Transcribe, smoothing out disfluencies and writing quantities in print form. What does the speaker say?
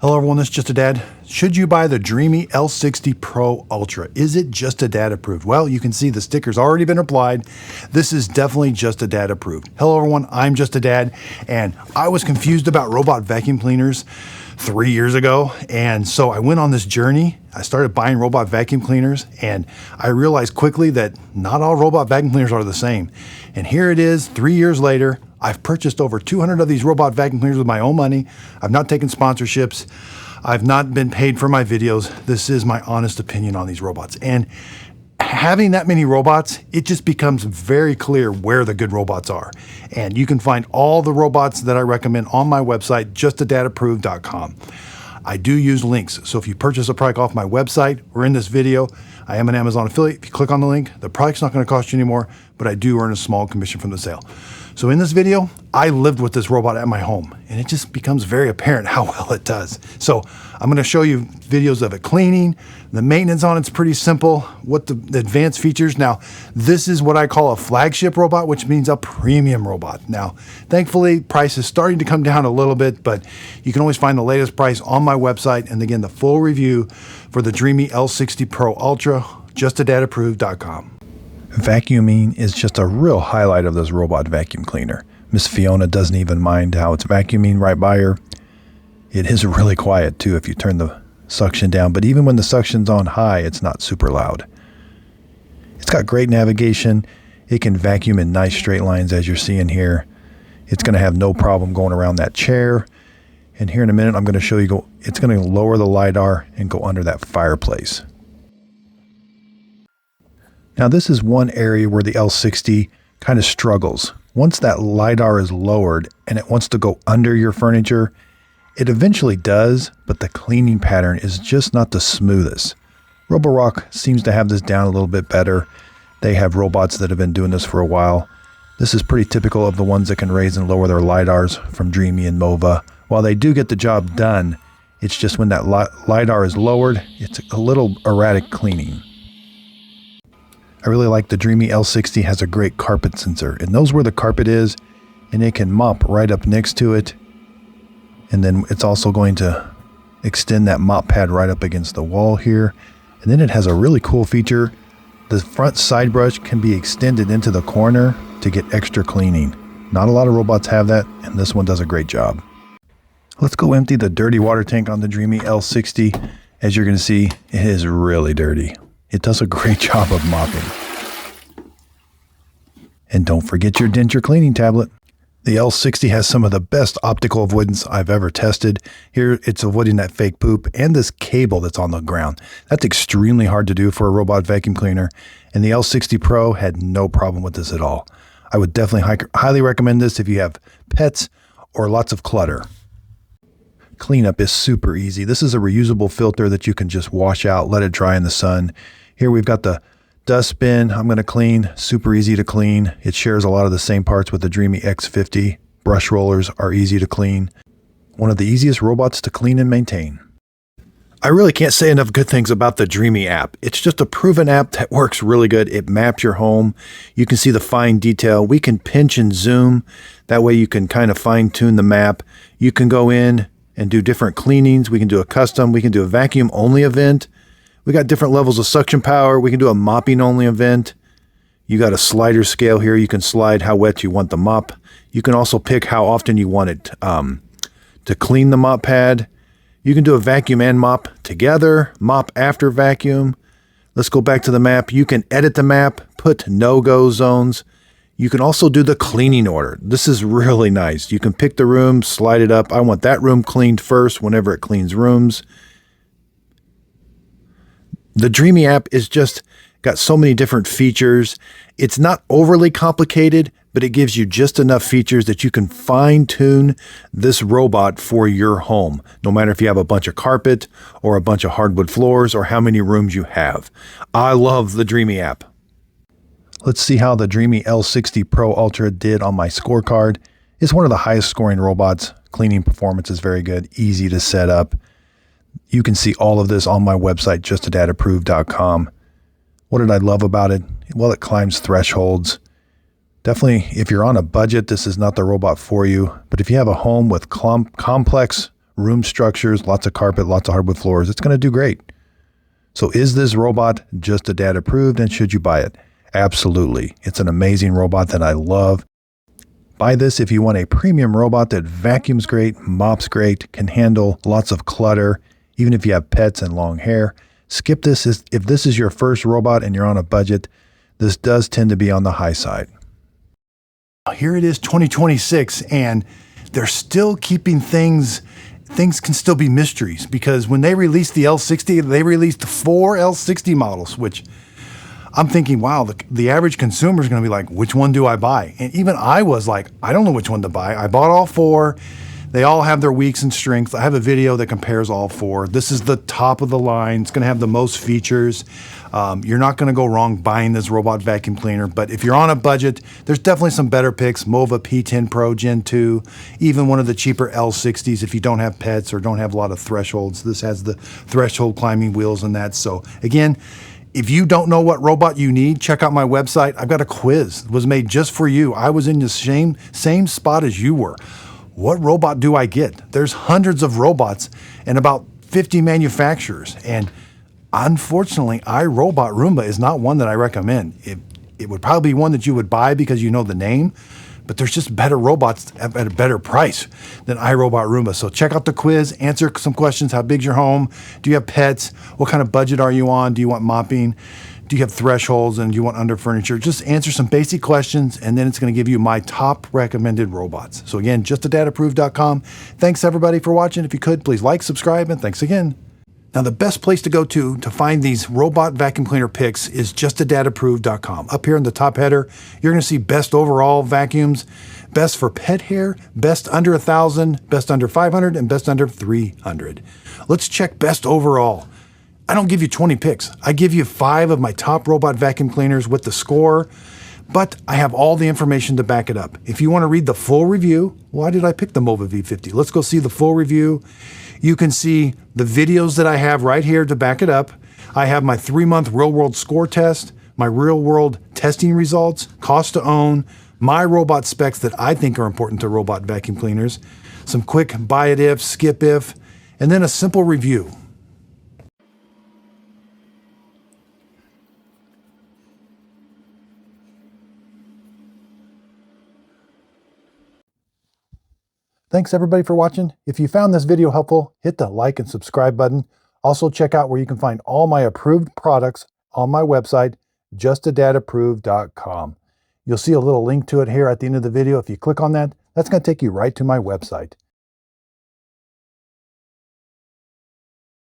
Hello everyone, this is Just a Dad. Should you buy the Dreame L60 Pro Ultra? Is it Just a Dad approved? Well, you can see the sticker's already been applied. This is definitely Just a Dad approved. Hello everyone, I'm Just a Dad, and I was confused about robot vacuum cleaners 3 years ago, and so I went on this journey. I started buying robot vacuum cleaners, and I realized quickly that not all robot vacuum cleaners are the same. And here it is, 3 years later. I've purchased over 200 of these robot vacuum cleaners with my own money. I've not taken sponsorships. I've not been paid for my videos. This is my honest opinion on these robots. And having that many robots, it just becomes very clear where the good robots are. And you can find all the robots that I recommend on my website, justadadapproved.com. I do use links. So if you purchase a product off my website or in this video, I am an Amazon affiliate. If you click on the link, the product's not going to cost you anymore, but I do earn a small commission from the sale. So in this video, I lived with this robot at my home, and it just becomes very apparent how well it does. So I'm going to show you videos of it cleaning. The maintenance on it's pretty simple. What the advanced features. Now, this is what I call a flagship robot, which means a premium robot. Now, thankfully, price is starting to come down a little bit, but you can always find the latest price on my website. And again, the full review for the Dreame L60 Pro Ultra, justadadapproved.com. Vacuuming is just a real highlight of this robot vacuum cleaner. Miss Fiona doesn't even mind how it's vacuuming right by her. It is really quiet too if you turn the suction down, but even when the suction's on high, it's not super loud. It's got great navigation. It can vacuum in nice straight lines as you're seeing here. It's going to have no problem going around that chair. And here in a minute, I'm going to show you, it's going to lower the LiDAR and go under that fireplace. Now this is one area where the L60 kind of struggles. Once that LiDAR is lowered and it wants to go under your furniture, it eventually does, but the cleaning pattern is just not the smoothest. Roborock seems to have this down a little bit better. They have robots that have been doing this for a while. This is pretty typical of the ones that can raise and lower their LiDARs from Dreame and Mova. While they do get the job done, it's just when that LiDAR is lowered, it's a little erratic cleaning. I really like the Dreame L60 has a great carpet sensor. It knows where the carpet is, and it can mop right up next to it. And then it's also going to extend that mop pad right up against the wall here. And then it has a really cool feature. The front side brush can be extended into the corner to get extra cleaning. Not a lot of robots have that, and this one does a great job. Let's go empty the dirty water tank on the Dreame L60. As you're going to see, it is really dirty. It does a great job of mopping. And don't forget your denture cleaning tablet. The L60 has some of the best optical avoidance I've ever tested. Here it's avoiding that fake poop and this cable that's on the ground. That's extremely hard to do for a robot vacuum cleaner, and the L60 Pro had no problem with this at all. I would definitely highly recommend this if you have pets or lots of clutter. Cleanup is super easy. This is a reusable filter that you can just wash out, let it dry in the sun. Here we've got the dustbin I'm going to clean. Super easy to clean. It shares a lot of the same parts with the Dreame X50. Brush rollers are easy to clean. One of the easiest robots to clean and maintain. I really can't say enough good things about the Dreame app. It's just a proven app that works really good. It maps your home. You can see the fine detail. We can pinch and zoom. That way you can kind of fine tune the map. You can go in and do different cleanings. We can do a custom. We can do a vacuum only event. We got different levels of suction power. We can do a mopping only event. You got a slider scale here. You can slide how wet you want the mop. You can also pick how often you want it to clean the mop pad. You can do a vacuum and mop together, mop after vacuum. Let's go back to the map. You can edit the map, put no-go zones. You can also do the cleaning order. This is really nice. You can pick the room, slide it up. I want that room cleaned first whenever it cleans rooms. The Dreame app is just got so many different features. It's not overly complicated, but it gives you just enough features that you can fine tune this robot for your home, no matter if you have a bunch of carpet or a bunch of hardwood floors or how many rooms you have. I love the Dreame app. Let's see how the Dreame L60 Pro Ultra did on my scorecard. It's one of the highest scoring robots. Cleaning performance is very good, easy to set up. You can see all of this on my website, justadadapproved.com. What did I love about it? Well, it climbs thresholds. Definitely, if you're on a budget, this is not the robot for you. But if you have a home with complex room structures, lots of carpet, lots of hardwood floors. It's going to do great. So is this robot just a dad approved, and should you buy it? Absolutely. It's an amazing robot that I love. Buy this if you want a premium robot that vacuums great, mops great, can handle lots of clutter, even if you have pets and long hair. Skip this if this is your first robot and you're on a budget. This does tend to be on the high side. Here it is, 2026, and they're still keeping things can still be mysteries, because when they released the L60, they released 4 L60 models, which I'm thinking, wow, the average consumer is going to be like, which one do I buy? And even I was like, I don't know which one to buy. I bought all 4. They all have their weaks and strengths. I have a video that compares all 4. This is the top of the line. It's going to have the most features. You're not going to go wrong buying this robot vacuum cleaner. But if you're on a budget, there's definitely some better picks. Mova P10 Pro Gen 2, even one of the cheaper L60s if you don't have pets or don't have a lot of thresholds. This has the threshold climbing wheels and that. So again, if you don't know what robot you need, check out my website. I've got a quiz. It was made just for you. I was in the same spot as you were. What robot do I get? There's hundreds of robots and about 50 manufacturers. And unfortunately, iRobot Roomba is not one that I recommend. It would probably be one that you would buy because you know the name, but there's just better robots at a better price than iRobot Roomba. So check out the quiz, answer some questions. How big's your home? Do you have pets? What kind of budget are you on? Do you want mopping? Do you have thresholds and do you want under furniture? Just answer some basic questions, and then it's going to give you my top recommended robots. So again, justadadapproved.com. Thanks everybody for watching. If you could, please like, subscribe, and thanks again. Now, the best place to go to find these robot vacuum cleaner picks is justadadapproved.com. Up here in the top header, you're going to see best overall vacuums, best for pet hair, best under 1,000, best under 500, and best under 300. Let's check best overall. I don't give you 20 picks. I give you 5 of my top robot vacuum cleaners with the score, but I have all the information to back it up. If you want to read the full review, why did I pick the Mova V50? Let's go see the full review. You can see the videos that I have right here to back it up. I have my 3-month real-world score test, my real-world testing results, cost to own, my robot specs that I think are important to robot vacuum cleaners, some quick buy it if, skip if, and then a simple review. Thanks everybody for watching. If you found this video helpful, hit the like and subscribe button. Also check out where you can find all my approved products on my website, justadadapproved.com. You'll see a little link to it here at the end of the video. If you click on that, that's going to take you right to my website.